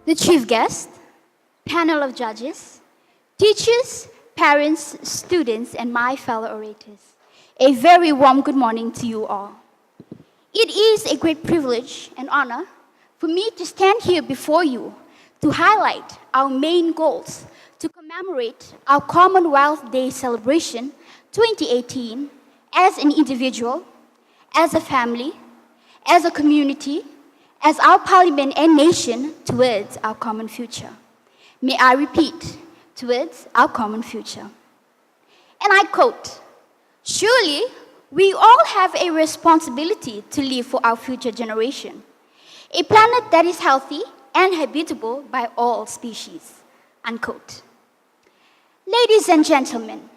the chief guest, panel of judges, teachers, parents, students, and my fellow orators. A very warm good morning to you all. It is a great privilege and honor for me to stand here before you to highlight our main goals to commemorate our Commonwealth Day Celebration 2018 as an individual, as a family, as a community, as our parliament and nation towards our common future. May I repeat, towards our common future. And I quote, "Surely we all have a responsibility to live for our future generation, a planet that is healthy and habitable by all species," unquote. Ladies and gentlemen,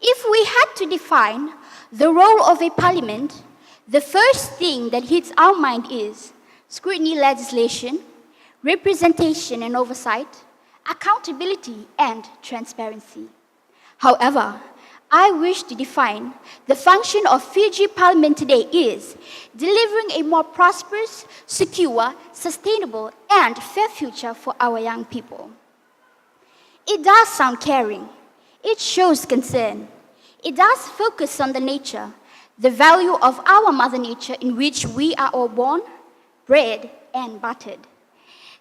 if we had to define the role of a parliament, the first thing that hits our mind is scrutiny legislation, representation and oversight, accountability and transparency. However, I wish to define the function of Fiji Parliament today is delivering a more prosperous, secure, sustainable and fair future for our young people. It does sound caring. It shows concern. It does focus on the nature, the value of our Mother Nature in which we are all born, bred, and buttered.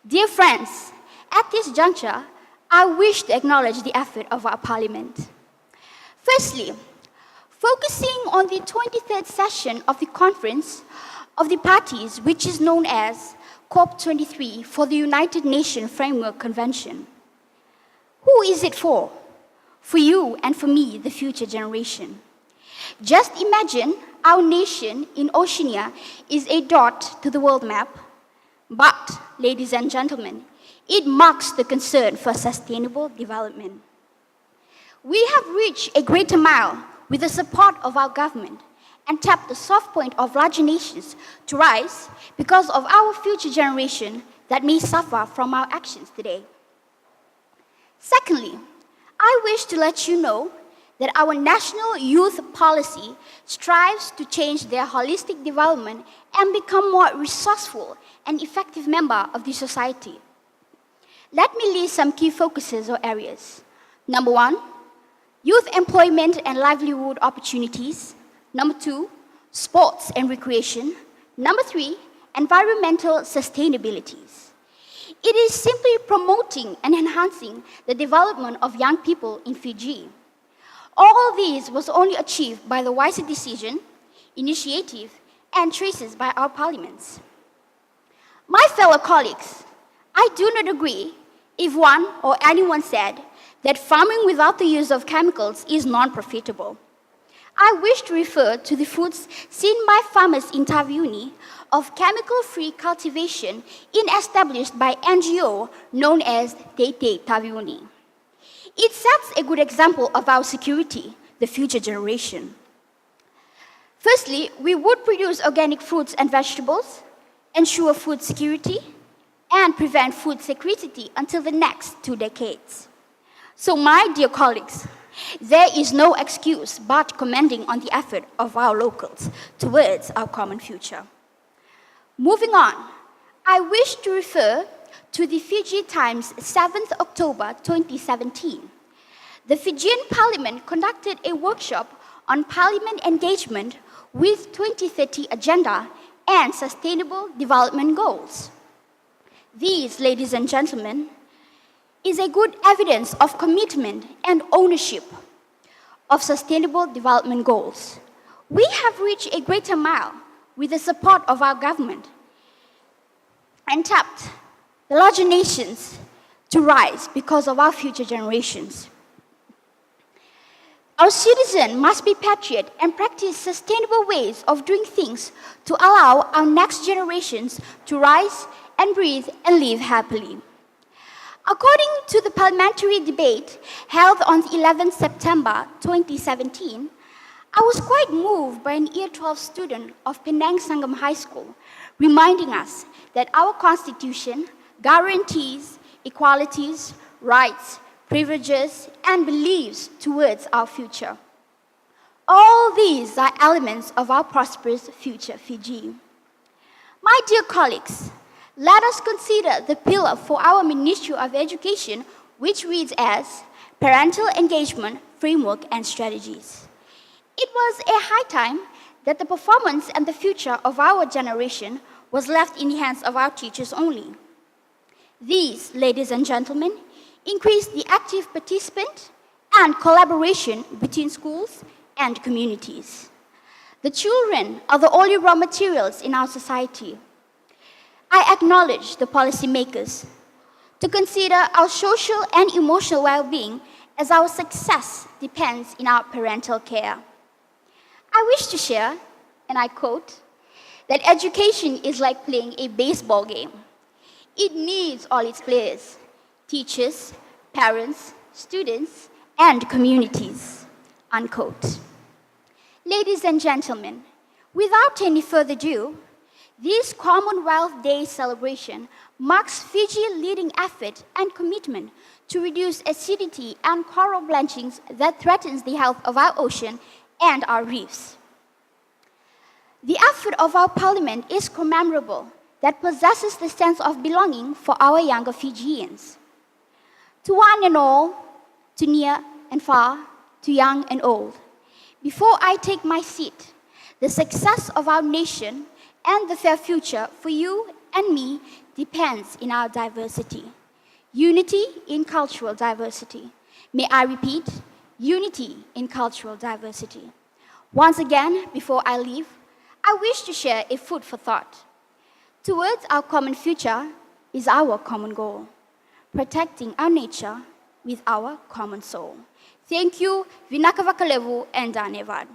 Dear friends, at this juncture, I wish to acknowledge the effort of our Parliament. Firstly, focusing on the 23rd session of the Conference of the Parties, which is known as COP23 for the United Nations Framework Convention. Who is it for? For you and for me, the future generation. Just imagine our nation in Oceania is a dot to the world map, but, ladies and gentlemen, it marks the concern for sustainable development. We have reached a greater mile with the support of our government and tapped the soft point of larger nations to rise because of our future generation that may suffer from our actions today. Secondly, I wish to let you know that our national youth policy strives to change their holistic development and become more resourceful and effective member of the society. Let me list some key focuses or areas. Number 1, youth employment and livelihood opportunities. Number 2, sports and recreation. Number 3, environmental sustainabilities. It is simply promoting and enhancing the development of young people in Fiji. All these was only achieved by the wiser decision, initiative, and choices by our parliaments. My fellow colleagues, I do not agree if one or anyone said that farming without the use of chemicals is non-profitable. I wish to refer to the fruits seen by farmers in Taveuni of chemical-free cultivation established by NGO known as Tete Taveuni. It sets a good example of our security, the future generation. Firstly, we would produce organic fruits and vegetables, ensure food security, and prevent food security until the next 2 decades. So, my dear colleagues, there is no excuse but commending on the effort of our locals towards our common future. Moving on, I wish to refer to the Fiji Times 7th October 2017. The Fijian Parliament conducted a workshop on Parliament engagement with 2030 Agenda and Sustainable Development Goals. These, ladies and gentlemen, is a good evidence of commitment and ownership of Sustainable Development Goals. We have reached a greater mile with the support of our government and tapped the larger nations to rise because of our future generations. Our citizens must be patriot and practice sustainable ways of doing things to allow our next generations to rise and breathe and live happily. According to the parliamentary debate held on the 11th September 2017, I was quite moved by an Year 12 student of Penang Sangam High School reminding us that our Constitution guarantees equalities, rights, privileges, and beliefs towards our future. All these are elements of our prosperous future Fiji. My dear colleagues, let us consider the pillar for our Ministry of Education, which reads as Parental Engagement, Framework and Strategies. It was a high time that the performance and the future of our generation was left in the hands of our teachers only. These, ladies and gentlemen, increased the active participant and collaboration between schools and communities. The children are the only raw materials in our society. I acknowledge the policymakers to consider our social and emotional well-being as our success depends in our parental care. I wish to share, and I quote, that education is like playing a baseball game. It needs all its players, teachers, parents, students, and communities, unquote. Ladies and gentlemen, without any further ado, this Commonwealth Day celebration marks Fiji's leading effort and commitment to reduce acidity and coral bleachings that threatens the health of our ocean and our reefs. The effort of our parliament is commemorable that possesses the sense of belonging for our younger Fijians. To one and all, to near and far, to young and old, before I take my seat, the success of our nation and the fair future for you and me depends in our diversity. Unity in cultural diversity. May I repeat, unity in cultural diversity. Once again, before I leave, I wish to share a food for thought. Towards our common future is our common goal, protecting our nature with our common soul. Thank you, Vinaka Vakalevu and Danevad.